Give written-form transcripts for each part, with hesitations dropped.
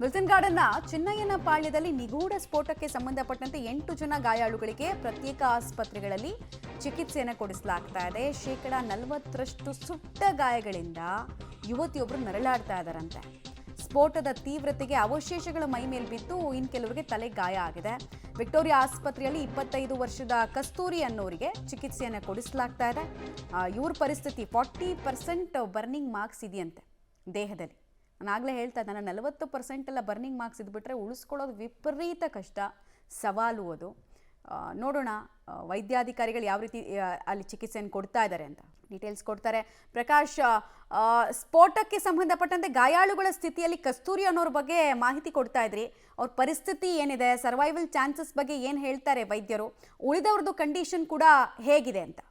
Wilson ಗಾರ್ಡನ್ನ ಚಿನ್ನಯ್ಯನ ಪಾಳ್ಯದಲ್ಲಿ ನಿಗೂಢ ಸ್ಫೋಟಕ್ಕೆ ಸಂಬಂಧಪಟ್ಟಂತೆ 8 ಜನ ಗಾಯಾಳುಗಳಿಗೆ ಪ್ರತ್ಯೇಕ ಆಸ್ಪತ್ರೆಗಳಲ್ಲಿ ಚಿಕಿತ್ಸೆಯನ್ನು ಕೊಡಿಸಲಾಗ್ತಾ ಇದೆ. ಶೇಕಡ 40ರಷ್ಟು ಸುಟ್ಟ ಗಾಯಗಳಿಂದ ಯುವತಿಯೊಬ್ಬರು ನರಳಾಡ್ತಾ ಇದ್ದಾರಂತೆ. ಸ್ಫೋಟದ ತೀವ್ರತೆಗೆ ಅವಶೇಷಗಳು ಮೈ ಮೇಲೆ ಬಿದ್ದು ಇನ್ನು ಕೆಲವರಿಗೆ ತಲೆ ಗಾಯ ಆಗಿದೆ. ವಿಕ್ಟೋರಿಯಾ ಆಸ್ಪತ್ರೆಯಲ್ಲಿ 25 ವರ್ಷದ ಕಸ್ತೂರಿ ಅನ್ನೋರಿಗೆ ಚಿಕಿತ್ಸೆಯನ್ನು ಕೊಡಿಸಲಾಗ್ತಾ ಇದೆ. ಇವ್ರ ಪರಿಸ್ಥಿತಿ 40% ಬರ್ನಿಂಗ್ ಮಾರ್ಕ್ಸ್ ಇದೆಯಂತೆ ದೇಹದಲ್ಲಿ. ನಾನಾಗಲೇ ಹೇಳ್ತಾ ಇದ್ದಾನೆ, 40% ಎಲ್ಲ ಬರ್ನಿಂಗ್ ಮಾರ್ಕ್ಸ್ ಇದ್ಬಿಟ್ರೆ ಉಳಿಸ್ಕೊಳ್ಳೋದು ವಿಪರೀತ ಕಷ್ಟ, ಸವಾಲು ಅದು. ನೋಡೋಣ ವೈದ್ಯಾಧಿಕಾರಿಗಳು ಯಾವ ರೀತಿ ಅಲ್ಲಿ ಚಿಕಿತ್ಸೆಯನ್ನು ಕೊಡ್ತಾ ಇದ್ದಾರೆ ಅಂತ ಡೀಟೇಲ್ಸ್ ಕೊಡ್ತಾರೆ. ಪ್ರಕಾಶ್, ಸ್ಫೋಟಕ್ಕೆ ಸಂಬಂಧಪಟ್ಟಂತೆ ಗಾಯಾಳುಗಳ ಸ್ಥಿತಿಯಲ್ಲಿ ಕಸ್ತೂರಿ ಅನ್ನೋರ ಬಗ್ಗೆ ಮಾಹಿತಿ ಕೊಡ್ತಾ ಇದ್ರಿ. ಅವ್ರ ಪರಿಸ್ಥಿತಿ ಏನಿದೆ, ಸರ್ವೈವಲ್ ಚಾನ್ಸಸ್ ಬಗ್ಗೆ ಏನು ಹೇಳ್ತಾರೆ ವೈದ್ಯರು, ಉಳಿದವ್ರದ್ದು ಕಂಡೀಷನ್ ಕೂಡ ಹೇಗಿದೆ ಅಂತ?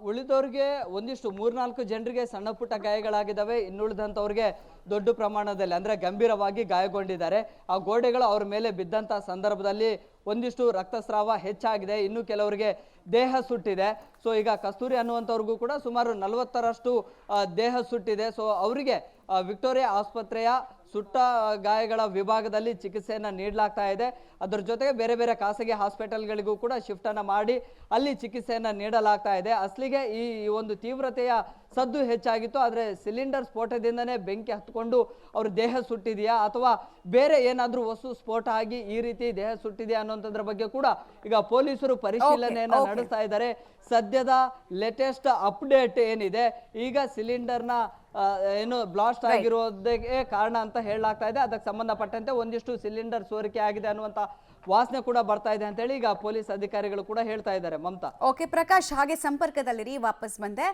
ಉಳಿದವ್ರಿಗೆ ಒಂದಿಷ್ಟು 3-4 ಜನರಿಗೆ ಸಣ್ಣ ಪುಟ್ಟ ಗಾಯಗಳಾಗಿದ್ದಾವೆ. ಇನ್ನುಳಿದಂಥವ್ರಿಗೆ ದೊಡ್ಡ ಪ್ರಮಾಣದಲ್ಲಿ ಅಂದರೆ ಗಂಭೀರವಾಗಿ ಗಾಯಗೊಂಡಿದ್ದಾರೆ. ಆ ಗೋಡೆಗಳು ಅವ್ರ ಮೇಲೆ ಬಿದ್ದಂಥ ಸಂದರ್ಭದಲ್ಲಿ ಒಂದಿಷ್ಟು ರಕ್ತಸ್ರಾವ ಹೆಚ್ಚಾಗಿದೆ, ಇನ್ನು ಕೆಲವರಿಗೆ ದೇಹ ಸುಟ್ಟಿದೆ. ಸೊ ಈಗ ಕಸ್ತೂರಿ ಅನ್ನುವಂಥವ್ರಿಗೂ ಕೂಡ ಸುಮಾರು 40ರಷ್ಟು ದೇಹ ಸುಟ್ಟಿದೆ. ಸೊ ಅವರಿಗೆ ವಿಕ್ಟೋರಿಯಾ ಆಸ್ಪತ್ರೆಯ ಸುಟ್ಟ ಗಾಯಗಳ ವಿಭಾಗದಲ್ಲಿ ಚಿಕಿತ್ಸೆಯನ್ನು ನೀಡಲಾಗ್ತಾ ಇದೆ. ಅದರ ಜೊತೆಗೆ ಬೇರೆ ಬೇರೆ ಖಾಸಗಿ ಹಾಸ್ಪಿಟಲ್ಗಳಿಗೂ ಕೂಡ ಶಿಫ್ಟನ್ನು ಮಾಡಿ ಅಲ್ಲಿ ಚಿಕಿತ್ಸೆಯನ್ನು ನೀಡಲಾಗ್ತಾ ಇದೆ. ಅಸಲಿಗೆ ಈ ಒಂದು ತೀವ್ರತೆಯ ಸದ್ದು ಹೆಚ್ಚಾಗಿತ್ತು, ಆದರೆ ಸಿಲಿಂಡರ್ ಸ್ಫೋಟದಿಂದನೇ ಬೆಂಕಿ ಹತ್ಕೊಂಡು ಅವ್ರ ದೇಹ ಸುಟ್ಟಿದೆಯಾ ಅಥವಾ ಬೇರೆ ಏನಾದರೂ ವಸ್ತು ಸ್ಫೋಟ ಆಗಿ ಈ ರೀತಿ ದೇಹ ಸುಟ್ಟಿದೆಯಾ ಅನ್ನೋಂಥದ್ರ ಬಗ್ಗೆ ಕೂಡ ಈಗ ಪೊಲೀಸರು ಪರಿಶೀಲನೆಯನ್ನು ನಡೆಸ್ತಾ ಇದ್ದಾರೆ. ಸದ್ಯದ ಲೇಟೆಸ್ಟ್ ಅಪ್ಡೇಟ್ ಏನಿದೆ, ಈಗ ಸಿಲಿಂಡರ್ನ ಏನು ಬ್ಲಾಸ್ಟ್ ಆಗಿರೋದಕ್ಕೆ ಕಾರಣ ಅಂತ ಹೇಳಲಾಗ್ತಾ ಇದೆ. ಅದಕ್ಕೆ ಸಂಬಂಧಪಟ್ಟಂತೆ ಒಂದಿಷ್ಟು ಸಿಲಿಂಡರ್ ಸೋರಿಕೆ ಆಗಿದೆ ಅನ್ನುವಂತ ವಾಸನೆ ಕೂಡ ಬರ್ತಾ ಇದೆ ಅಂತ ಹೇಳಿ ಈಗ ಪೊಲೀಸ್ ಅಧಿಕಾರಿಗಳು ಕೂಡ ಹೇಳ್ತಾ ಇದ್ದಾರೆ. ಮಮತಾ. ಓಕೆ ಪ್ರಕಾಶ್, ಹಾಗೆ ಸಂಪರ್ಕದಲ್ಲಿರಿ, ವಾಪಸ್ ಬಂದೆ.